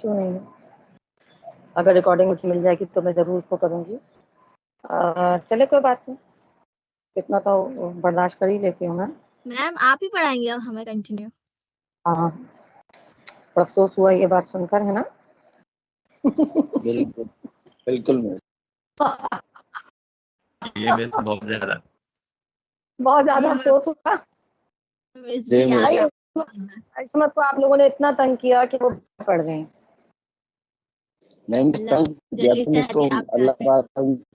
क्यों नहीं है? अगर रिकॉर्डिंग मुझे मिल जाएगी तो मैं ज़रूर उसको करूँगी। चलिए कोई बात नहीं, इतना तो बर्दाश्त कर ही लेती हूँ मैं। मैम आप ही पढ़ाएंगे अब हमें कंटिन्यू? हाँ, अफसोस हुआ ये बात सुनकर, है ना? बिल्कुल बिल्कुल मिस। ये मिस बहुत ज्यादा अफसोस हुआ। मिस जी जी मिस। इस्मत को आप लोगों ने इतना तंग किया कि वो पढ़ गए। नहीं मिस, तंग जब तुम इसको अल्लाह पाक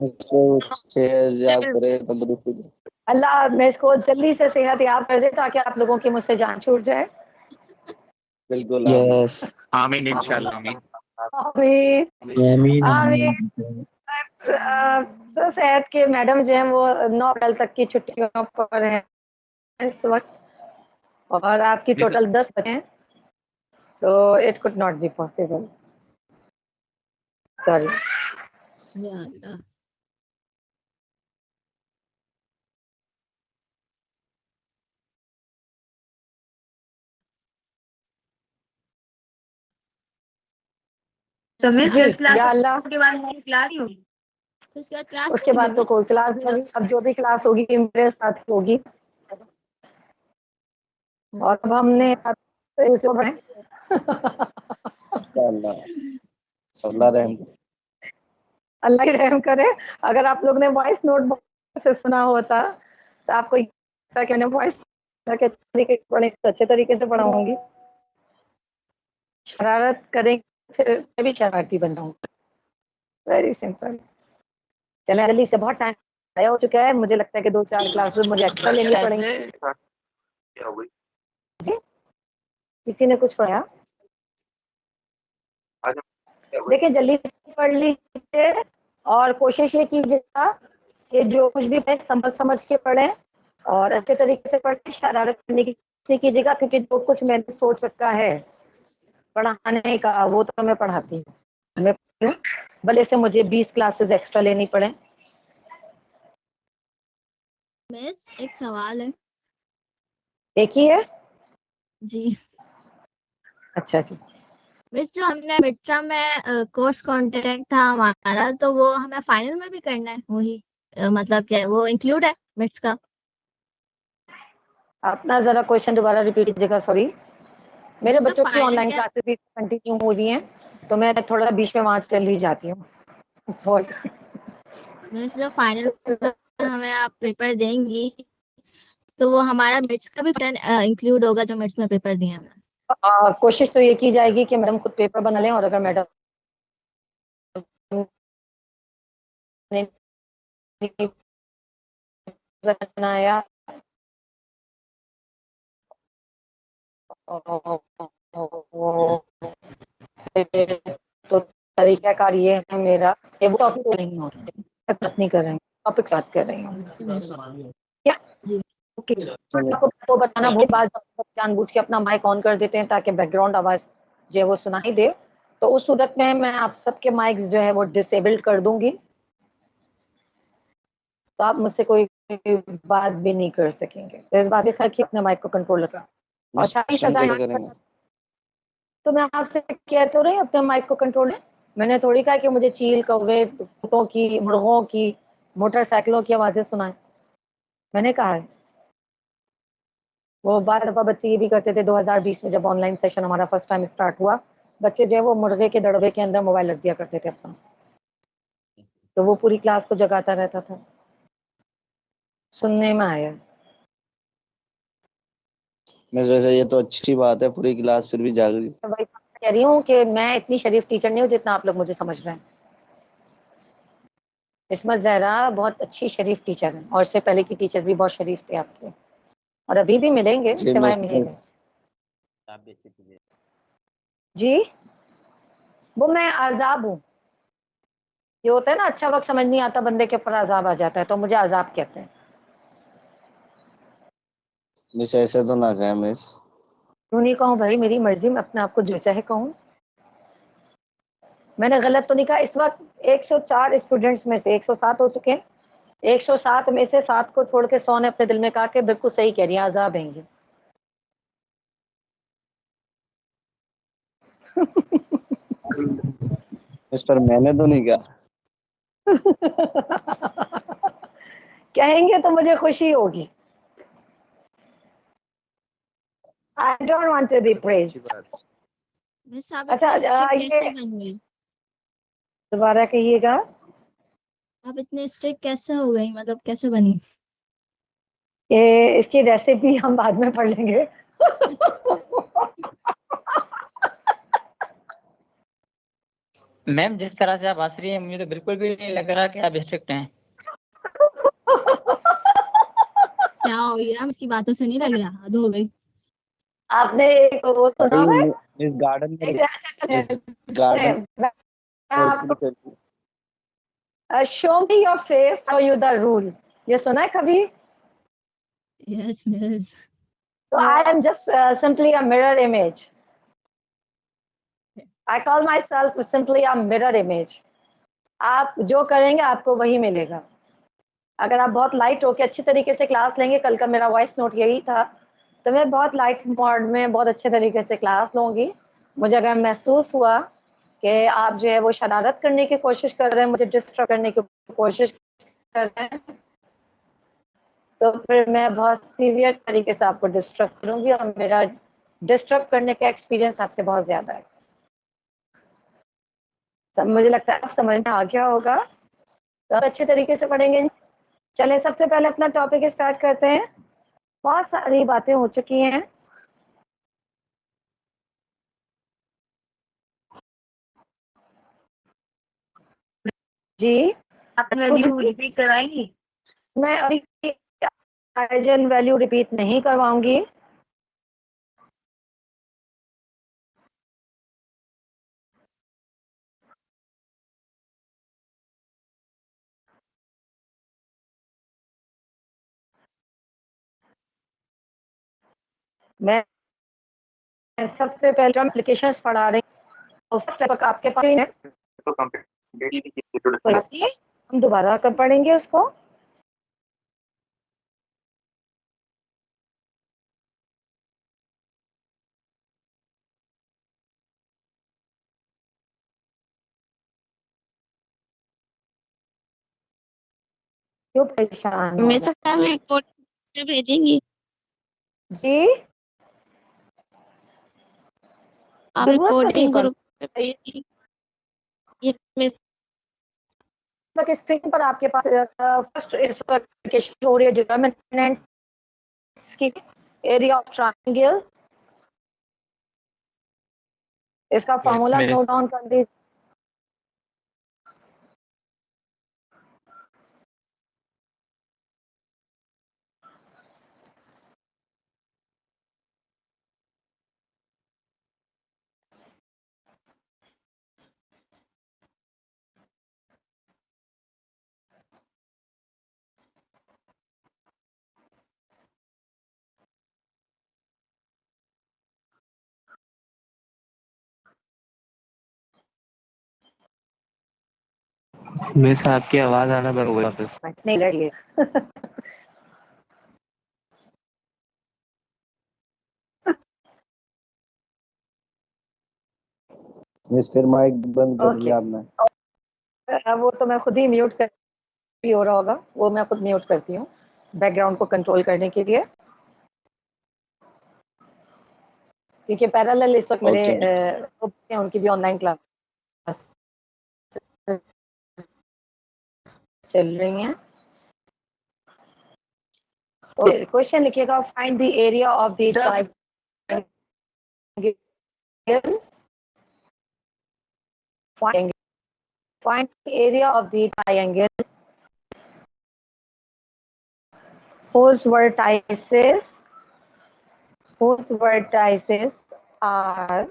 इसको सेहत करे, तंदुरुस्ती दे। अल्लाह मैं इसको जल्दी से सेहत याब कर दे ताकि आप लोगों की मुझसे जान छूट जाए। बिल्कुल यस आमीन इंशाल्लाह आमीन। आमीन आमीन। तो सेहत के मैडम जो हैं वो 9 अप्रैल तक की छुट्टियों पर हैं इस वक्त, और आपकी टोटल 10 बचे हैं, तो it could not be possible, sorry. तो मैं या अल्लाह, के बाद मेरी क्लास ही होगी, उसके बाद तो कोई क्लास नहीं, अब जो भी क्लास होगी मेरे साथ होगी। और अब हमने अल्लाह ही रहम करे। अगर आप लोग ने वॉइस नोट से सुना होता तो आपको मैंने वॉइस बड़े अच्छे तरीके से पढ़ाऊंगी। शरारत करें फिर मैं भी शरारती बन रहा हूँ, वेरी सिंपल। चले जल्दी से, बहुत टाइम आया हो चुका है, मुझे लगता है कि 2-4 क्लासेस मुझे एक्स्ट्रा लेनी पड़ेंगी। जी, किसी ने कुछ पढ़ा? देखिए जल्दी से पढ़ लीजिए और कोशिश ये कीजिएगा कि जो कुछ भी पढ़े समझ के पढ़ें और अच्छे तरीके से पढ़ें, शरारत करने की नहीं कीजिएगा, क्योंकि जो कुछ मैंने सोच रखा है पढ़ाने का वो तो मैं पढ़ाती हूँ। मैं भले से मुझे 20 क्लासेस एक्स्ट्रा लेनी पड़े। मिस एक सवाल है। देखिए जी अच्छा जी, मिस जो हमने मिड टर्म में कोर्स कॉन्ट्रैक्ट था हमारा, तो वो हमें फाइनल में भी करना है वही, मतलब क्या वो इंक्लूड है मिड्स का? अपना जरा क्वेश्चन दोबारा रिपीट कीजिएगा, सॉरी। मेरे सर, बच्चों की फाइनल ऑनलाइन क्या? क्लासेस भी कंटिन्यू हो रही हैं, तो मैं थोड़ा बीच में वहां चली जाती हूँ। मिस जो फाइनल हमें आप पेपर देंगी तो वो हमारा मिड्स का भी इंक्लूड होगा, जो मिड्स में पेपर दिए हमने? कोशिश तो ये की जाएगी कि मैडम खुद पेपर बना लें, और अगर मैडम ने बनाया तो तरीकाकार ये है मेरा कि वो टॉपिक नहीं हो बात नहीं कर रही हूँ, टॉपिक बात कर रही हूँ क्या। ओके, आपको बताना बहुत बात जानबूझ के अपना माइक ऑन कर देते हैं ताकि बैकग्राउंड आवाज जो है वो सुनाई दे, तो उस सूरत में मैं आप सबके माइक्स जो है वो डिसेबल्ड कर दूंगी, तो आप मुझसे कोई बात भी नहीं कर सकेंगे। तो इस बात के अपने माइक को कंट्रोल रखा। और 40,000 तो मैं आपसे कह तो रही अपने माइक को कंट्रोल है। मैंने थोड़ी कहा कि मुझे चील, कौवे, कुत्तों की, मुर्गों की, मोटरसाइकिलों की आवाजें सुनाएं, मैंने कहा है। वो बार दफा बच्चे ये भी करते थे 2020 में, जब ऑनलाइन सेशन हमारा फर्स्ट टाइम स्टार्ट हुआ, बच्चे जो है वो मुर्गे के दड़बे के अंदर मोबाइल रख दिया करते थे अपना, तो वो पूरी क्लास को जगाता रहता था, सुनने में आया। मिस वैसे ये तो अच्छी बात है, पूरी क्लास फिर भी जाग रही। वही कह रही हूँ कि मैं इतनी शरीफ टीचर नहीं हूँ जितना आप लोग मुझे समझ रहे हैं। इस्मत ज़हरा बहुत अच्छी शरीफ टीचर है, और इससे पहले की टीचर भी बहुत शरीफ थे आपके, और अभी भी मिलेंगे, सिवाय मिलेंगे। जी, वो मैं आजाब हूँ। ये होता है ना, अच्छा वक्त समझ नहीं आता बंदे के ऊपर अजाब आ जाता है, तो मुझे अजाब कहते हैं। मिस ऐसे तो ना कहें मिस। क्यों नहीं कहूँ भाई, मेरी मर्जी, मैं अपने आप को जो चाहे कहूँ। मैंने गलत तो नहीं कहा। इस वक्त 104 स्टूडेंट्स में से 107 हो चुके हैं, 107 में से 7 को छोड़ के 100 ने अपने दिल में कहा कि बिल्कुल सही कह रही है, अजाब हैंगे। इस पर मैंने तो नहीं कहा। कहेंगे तो मुझे खुशी होगी। I don't want to be praised. Miss आप अच्छा इतने स्ट्रिक्ट ये कैसे बन गई? दोबारा कहिएगा। आप इतने स्ट्रिक्ट कैसे हो गई, मतलब कैसे बनी? ये इसकी रेसिपी हम बाद में पढ़ लेंगे। मैम जिस तरह से आप हंस रही हैं मुझे तो बिल्कुल भी नहीं लग रहा कि आप स्ट्रिक्ट हैं। क्या हो गया, इसकी बातों से नहीं लग रहा? हद हो गई। आपने एक वो सुना है? भाई इस गार्डन में, अच्छा, इस गार्डन मैं आपको show me your face how you the rule, ये सुना है कभी? Yes yes. तो I am just simply a mirror image. I call myself simply a mirror image. आप जो करेंगे आपको वही मिलेगा। अगर आप बहुत लाइट होके अच्छी तरीके से क्लास लेंगे, कल का मेरा वॉइस नोट यही था, तो मैं बहुत लाइट मोड में बहुत अच्छे तरीके से क्लास लूंगी। मुझे अगर महसूस हुआ कि आप जो है वो शरारत करने की कोशिश कर रहे हैं, मुझे डिस्टर्ब करने की कोशिश कर रहे हैं, तो फिर मैं बहुत सीवियर तरीके से आपको डिस्टर्ब करूंगी और मेरा डिस्टर्ब करने का एक्सपीरियंस आपसे बहुत ज्यादा है। सब मुझे लगता है आप समझ में आ गया होगा, तो आप अच्छे तरीके से पढ़ेंगे। चलें सबसे पहले अपना टॉपिक स्टार्ट करते हैं। बहुत सारी बातें हो चुकी हैं। जी आप वैल्यू रिपीट कराएंगी? मैं अभी आइजन वैल्यू रिपीट नहीं करवाऊंगी। मैं सबसे पहले हम एप्लीकेशंस पढ़ा रही हूँ। फर्स्ट टॉपिक आपके पास है, कोई बात नहीं, हम दोबारा कर पढ़ेंगे उसको। क्यों परेशान हो मिस रहा आप रिकॉर्ड भेजेंगी? है? जी आप जरूरत तो नहीं रिकॉर्डिंग पड़ ग्रुप पे भेजेंगी? ये मिस तक स्क्रीन पर आपके पास फर्स्ट इस पर एप्लीकेशन हो रही है डिटरमिनेंट की एरिया ऑफ ट्रायंगल। इसका yes formula miss. Note down कर दीजिए। मिस आपकी आवाज आना बंद हो गई वापस। नहीं लड़िए। मिस फिर माइक बंद कर ओके दिया आपने। वो तो मैं खुद ही म्यूट कर भी हो रहा होगा, वो मैं खुद म्यूट करती हूँ बैकग्राउंड को कंट्रोल करने के लिए, क्योंकि पैरेलल इस वक्त मेरे ओके बच्चे हैं, उनकी भी ऑनलाइन क्लास चल रही हैं। क्वेश्चन लिखिएगा, find the area of the triangle. Find the area of the triangle whose vertices are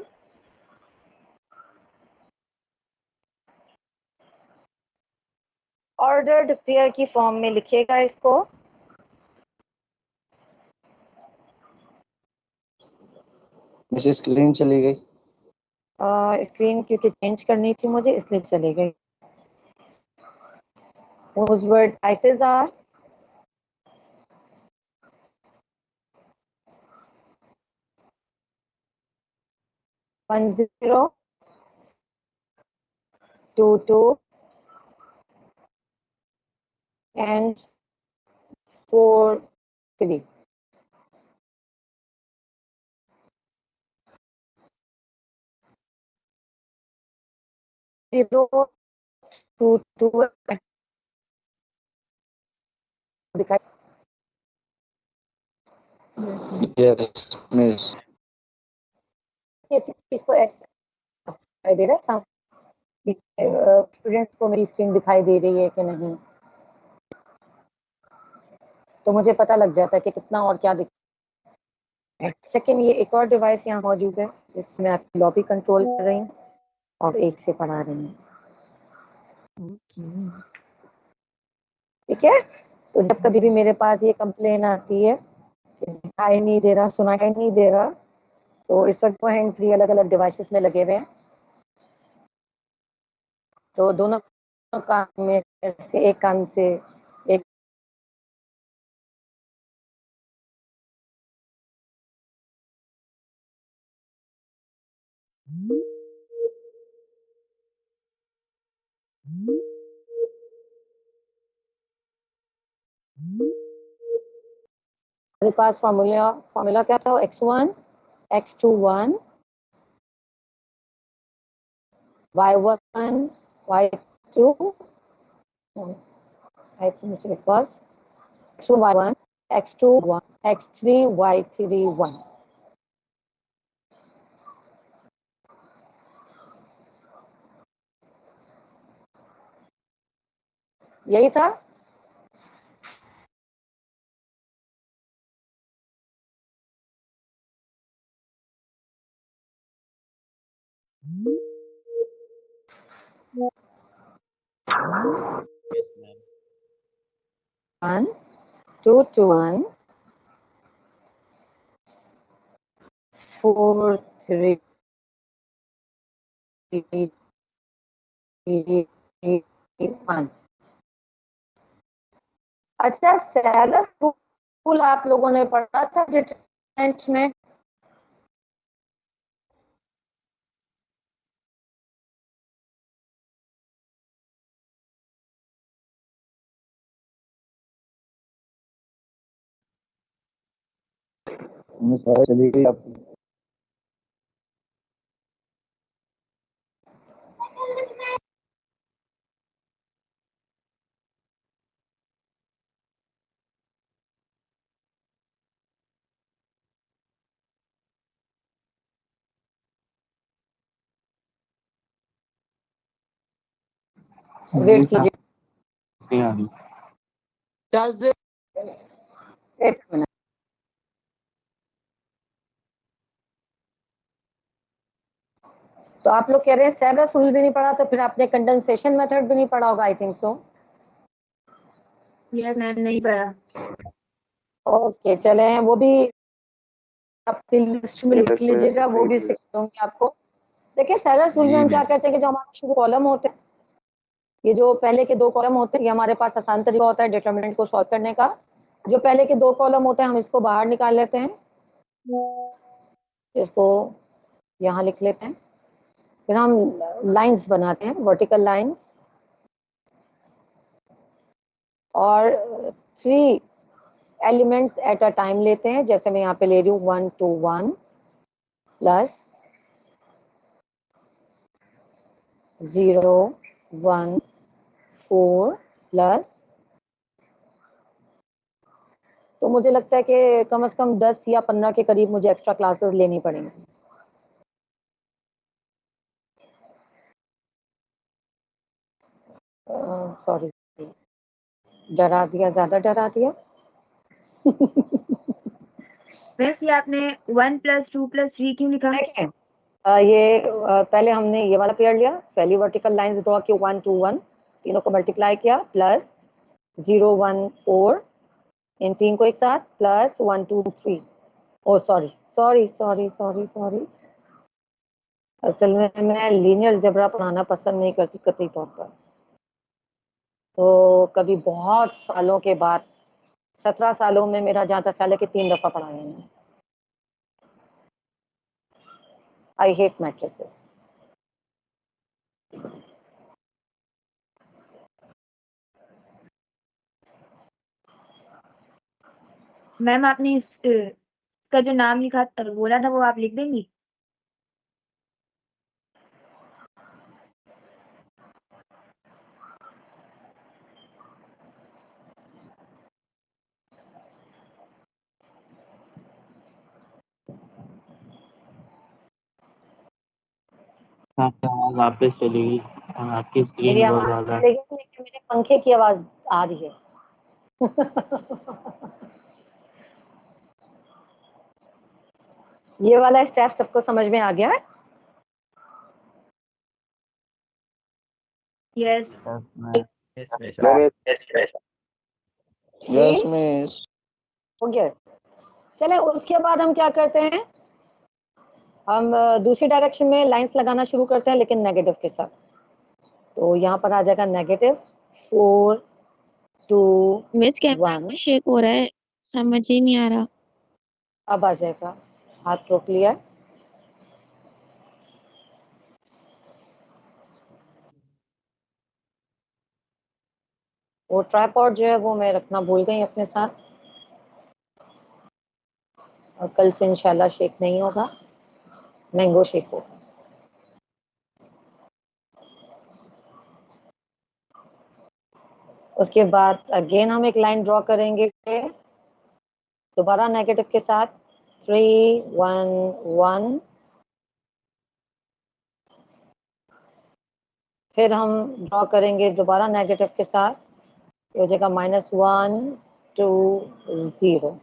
ordered pair की फॉर्म में लिखिएगा इसको। मिस स्क्रीन चली गई। स्क्रीन क्योंकि चेंज करनी थी मुझे, इसलिए चली गई। whose vertices are 10 2 2 and 4 3. 0 2 2 दिखाई Yes, miss. इसको एक्स दिखाई दे रहा है, स्टूडेंट्स को मेरी स्क्रीन दिखाई दे रही है कि नहीं, तो मुझे पता लग जाता है कि कितना और क्या दिख। सेकेंड, ये एक और डिवाइस यहाँ मौजूद है जिसमें आपकी लॉबी कंट्रोल कर रही हूँ और एक से पढ़ा रही हूँ। ठीक है, तो जब कभी भी मेरे पास ये कंप्लेन आती है कि दिखाई नहीं दे रहा, सुनाई नहीं दे रहा, तो इस वक्त वो हैंड फ्री अलग अलग डिवाइसेस में लगे हुए हैं, तो दोनों कान में से एक कान से एक मेरे पास फॉर्मूला क्या था, x1 x2 1 y1 y2 I think it was x1 y1 x2 1 x3 y3 1। यही था। Yes, ma'am. 1 2 2 1 4 3 1। अच्छा, सैलस रूल आप लोगों ने पढ़ा था डिटरमिनेंट में? मिस आवाज चली गई आपकी। वेट कीजिए नहीं आ रही। एक मिनट। तो आप लोग कह रहे हैं सैलस रूल भी नहीं पढ़ा, तो फिर आपने कंडेंसेशन मेथड भी नहीं पढ़ा होगा, I think so. Yes ma'am, नहीं पढ़ा। ओके, चले वो भी अपनी लिस्ट में लिख लीजिएगा, वो भी सिखा दूंगी आपको। देखिए, सैलस रूल में हम क्या कहते हैं कि जो हमारे शुरू कॉलम होते हैं, ये जो पहले के दो कॉलम होते हैं, ये हमारे पास आसान तरीका होता है डिटरमिनेंट को सॉल्व करने का। जो पहले के दो कॉलम होते हैं हम इसको बाहर निकाल लेते हैं, इसको यहाँ लिख लेते हैं, फिर हम लाइंस बनाते हैं, वर्टिकल लाइंस, और 3 एलिमेंट्स एट अ टाइम लेते हैं। जैसे मैं यहाँ पे ले रही हूँ 1 2 1 प्लस 0 1 4 प्लस, तो मुझे लगता है कि कम से कम 10 या 15 के करीब मुझे एक्स्ट्रा क्लासेस लेनी पड़ेंगी। सॉरी, डरा दिया, ज्यादा डरा दिया। वैसे आपने 1 + 2 + 3 क्यों लिखा? देखिए, पहले हमने ये वाला पेयर लिया, पहली वर्टिकल लाइंस ड्रॉ की 1 2 1, तीनों को मल्टीप्लाई किया, प्लस 0 1 4, इन तीन को एक साथ, plus 1 2 3। Oh sorry sorry sorry sorry sorry, असल में मैं लीनियर अलजेब्रा पढ़ाना पसंद नहीं करती कतई तौर पर। तो कभी बहुत सालों के बाद, 17 सालों में मेरा जहाँ तक ख्याल है कि 3 दफा पढ़ाया मैंने। I hate matrices. मैम आपने इसका जो नाम लिखा बोला था वो आप लिख देंगी? आपकी आवाज वापस चलेगी और आपकी मेरी स्क्रीन बहुत आवाज ज्यादा चलेगी लेकिन मेरे पंखे की आवाज आ रही है। ये वाला स्टेप सबको समझ में आ गया है? Yes. Yes miss. Yes miss. हो गया। चले उसके बाद हम क्या करते हैं, हम दूसरी डायरेक्शन में लाइंस लगाना शुरू करते हैं लेकिन नेगेटिव के साथ। तो यहाँ पर आ जाएगा नेगेटिव 4 2 मिस कैमरा 1। शेक हो रहा है, समझ ही नहीं आ रहा। अब आ जाएगा, हाथ रोक लिया। वो ट्राइपॉड जो है वो मैं रखना भूल गई अपने साथ, और कल से इंशाल्लाह शेक नहीं होगा, मैंगो शेक होगा। उसके बाद अगेन हम एक लाइन ड्रॉ करेंगे दोबारा नेगेटिव के साथ 3 1 1। फिर हम ड्रॉ करेंगे दोबारा नेगेटिव के साथ, हो जाएगा -1 2 0।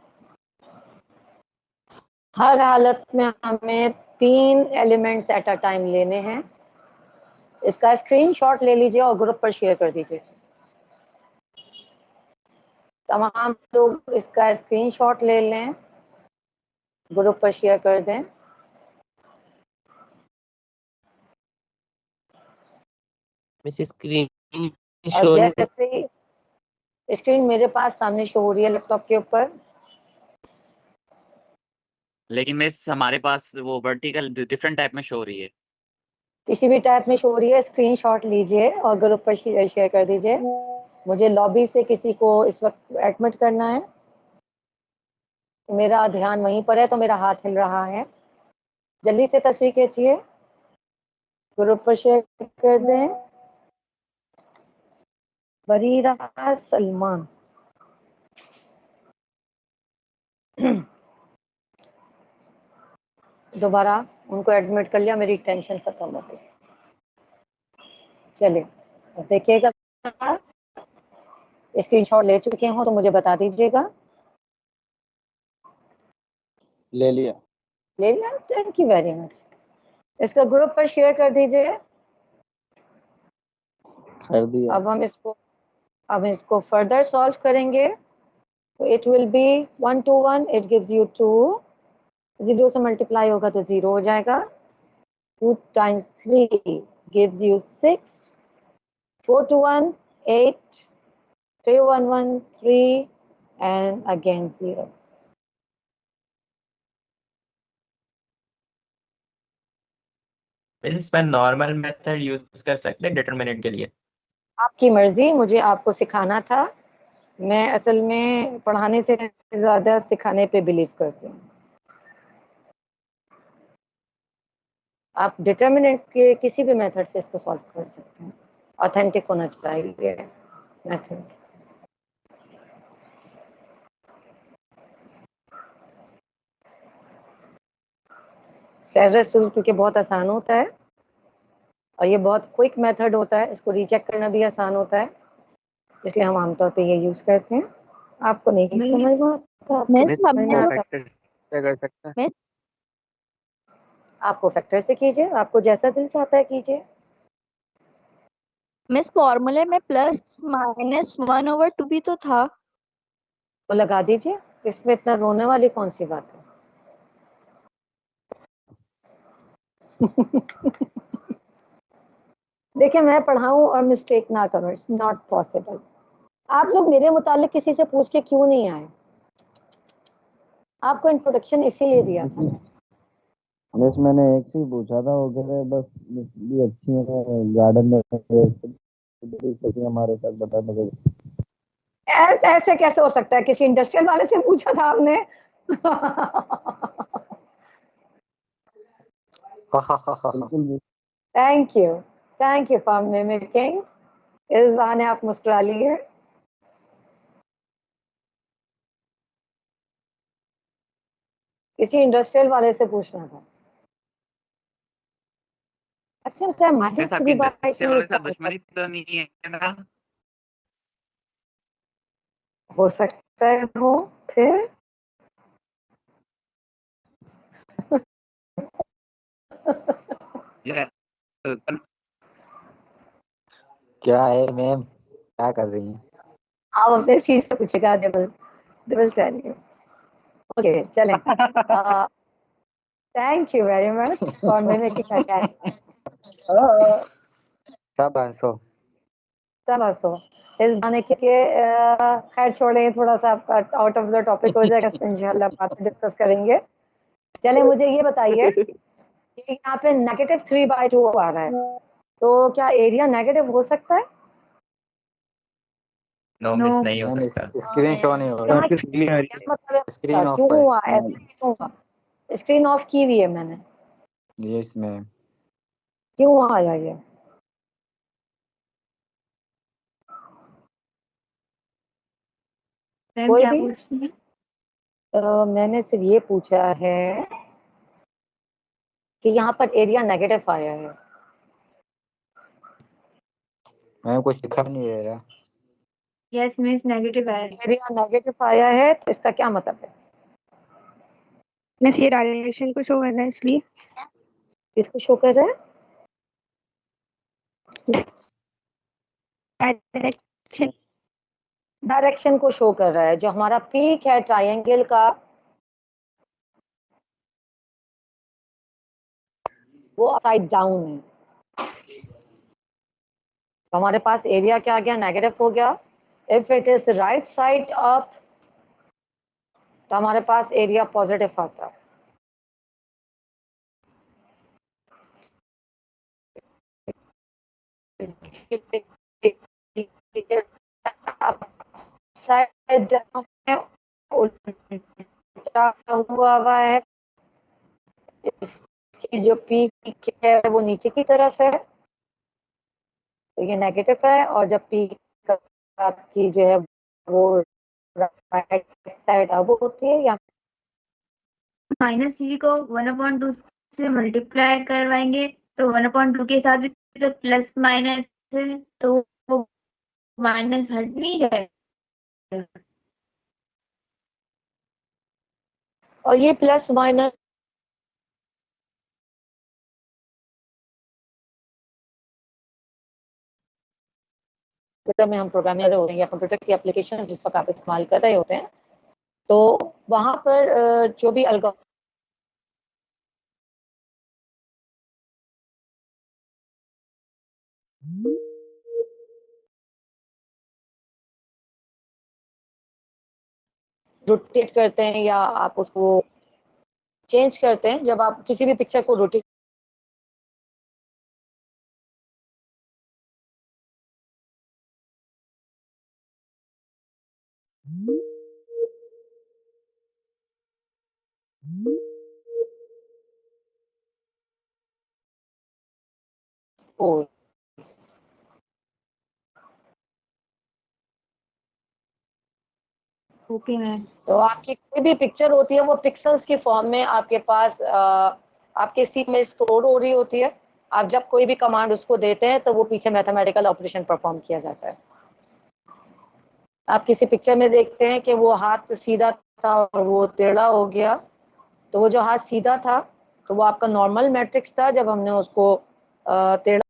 हर हालत में हमें 3 एलिमेंट्स एट अ टाइम लेने हैं। इसका स्क्रीनशॉट ले लीजिए और ग्रुप पर शेयर कर दीजिए। तमाम लोग इसका स्क्रीनशॉट ले लें, ग्रुप पर शेयर कर दें। मिस स्क्रीन और शो नहीं जैसे ही स्क्रीन मेरे पास सामने शो हो रही है लैपटॉप के ऊपर, लेकिन मिस हमारे पास वो वर्टिकल डिफरेंट टाइप में शो हो रही है। किसी भी टाइप में शो हो रही है, स्क्रीनशॉट लीजिए और ग्रुप पर शेयर कर दीजिए। मुझे लॉबी से किसी को इस वक्त एडमिट करना है, मेरा ध्यान वहीं पर है तो मेरा हाथ हिल रहा है। जल्दी से तस्वीर खींचिए, ग्रुप पर शेयर कर दें। बरीरा सलमान दोबारा उनको एडमिट कर लिया, मेरी टेंशन खत्म हो गई। चलिए अब देखिएगा, स्क्रीनशॉट ले चुके हो तो मुझे बता दीजिएगा। ले लिया। ले लिया, थैंक यू वेरी मच। इसका ग्रुप पर शेयर कर दीजिए। कर दिया। अब इसको फर्दर सॉल्व करेंगे तो it will be 1 2 1, it gives you 2। 0 से मल्टीप्लाई होगा तो 0 हो जाएगा। 2 times 3 gives you 6। 4 to 1 8। 3 1 1 3 and again 0। Miss इसमें नॉर्मल मेथड यूज कर सकते हैं डिटरमिनेंट के लिए। आपकी मर्जी, मुझे आपको सिखाना था। मैं असल में पढ़ाने से ज्यादा सिखाने पे बिलीव करती हूँ। आप डिटर्मिनेंट के किसी भी मेथड से इसको सॉल्व कर सकते हैं, ऑथेंटिक होना चाहिए मेथड। सर रसूल क्योंकि बहुत आसान होता है और ये बहुत क्विक मेथड होता है, इसको रीचेक करना भी आसान होता है, इसलिए हम आमतौर पे ये यूज करते हैं। आपको नहीं मिस समझ में आता, आपको मिस समझ में हमने आता, फैक्टर क्या कर सकता है? आपको फैक्टर से कीजिए, आपको जैसा दिल चाहता है कीजिए। मिस फॉर्मूले में +-1/2 भी तो था। तो लगा दीजिए, इसमें इतना रोने वाली कौन सी बात है। देखिए मैं पढ़ाऊं और मिस्टेक ना करूं, इट्स नॉट पॉसिबल। आप लोग मेरे मुतालिक किसी से पूछ के क्यों नहीं आए? आपको इंट्रोडक्शन इसीलिए दिया था मैंने। बस मैंने एक से ही पूछा था, वो कह रहे बस भी अच्छी है गार्डन में हमारे साथ बताने के। ऐसे कैसे हो सकता है? किसी इंडस्ट्रियल वाले से पूछा था आपने? Thank you for mimicking. इस बहाने आप मुस्कुरा लिए। किसी इंडस्ट्रियल वाले से पूछना था। अच्छा सर, मिस माइनस आपकी 3 बाय इंडस्ट्री 2 वाले के इसका साथ दुश्मनी तो नहीं है ना? हो सकता है हो फिर। ये क्या है मैम, क्या कर रही हैं? आप अपने सीट से पूछेगा। दिल टेल यू। ओके चलें। Thank you very much for mimicking again. सब हंसो। सब हंसो इस बहाने के। खैर छोड़ें, थोड़ा सा आउट ऑफ द टॉपिक हो जाएगा, इंशाल्लाह बाद में डिस्कस करेंगे। चले मुझे ये बताइए कि यहाँ पे -3/2 आ रहा है, तो क्या एरिया नेगेटिव हो सकता है? नो नो मिस, नहीं हो मैम सकता। स्क्रीन शो नहीं हो रहा, क्या मतलब है स्क्रीन उसका? ऑफ क्यों है। हुआ ऐसा? क्यों हुआ? स्क्रीन ऑफ की हुई है मैंने। Yes ma'am. क्यों आया ये? मैम कोई क्या भी? पूछ रही हैं? मैंने सिर्फ ये पूछा है कि यहाँ पर एरिया नेगेटिव आया है। मैम कुछ दिखा नहीं दे रहा। यस मिस, नेगेटिव है। एरिया नेगेटिव आया है तो इसका क्या मतलब है? बस ये डायरेक्शन को शो कर रहा है इसलिए। किसको शो कर रहा है? डायरेक्शन। डायरेक्शन को शो कर रहा है। जो हमारा पीक है ट्रायंगल का, वो साइड डाउन है। तो हमारे पास एरिया क्या आ गया? नेगेटिव हो गया। If it is right side up तो हमारे पास एरिया पॉजिटिव आता है। साइड डाउन है, उल्टा हुआ है। इसकी जो पीक है वो नीचे की तरफ है, तो ये नेगेटिव है। और जब पीक आपकी जो है वो राइट साइड अब होती है, या -3 को 1/2 से मल्टीप्लाई करवाएंगे तो 1/2 के साथ भी तो प्लस माइनस है, तो वो माइनस हट नहीं जाएगा। और ये प्लस माइनस कंप्यूटर में हम प्रोग्रामर होते हैं या कंप्यूटर की एप्लीकेशन जिस वक्त आप इस्तेमाल कर रहे होते हैं, तो वहां पर जो भी रोटेट करते हैं या आप उसको चेंज करते हैं, जब आप किसी भी पिक्चर को रोटेट को, ओके मैम। तो आपकी कोई भी पिक्चर होती है वो पिक्सल्स की फॉर्म में आपके पास आपके सी में स्टोर हो रही होती है। आप जब कोई भी कमांड उसको देते हैं तो वो पीछे मैथमेटिकल ऑपरेशन परफॉर्म किया जाता है। आप किसी पिक्चर में देखते हैं कि वो हाथ सीधा था और वो टेढ़ा हो गया, तो वो जो हाथ सीधा था तो वो आपका नॉर्मल मैट्रिक्स था। जब हमने उसको टेढ़ा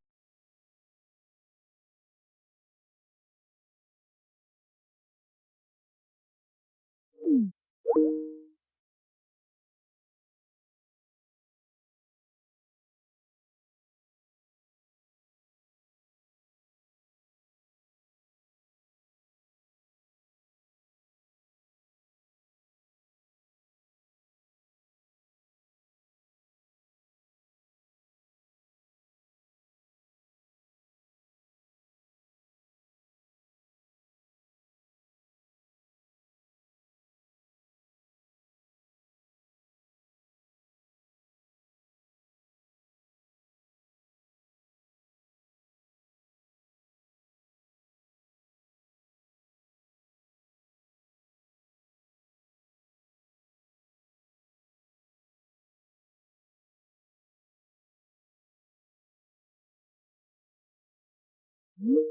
है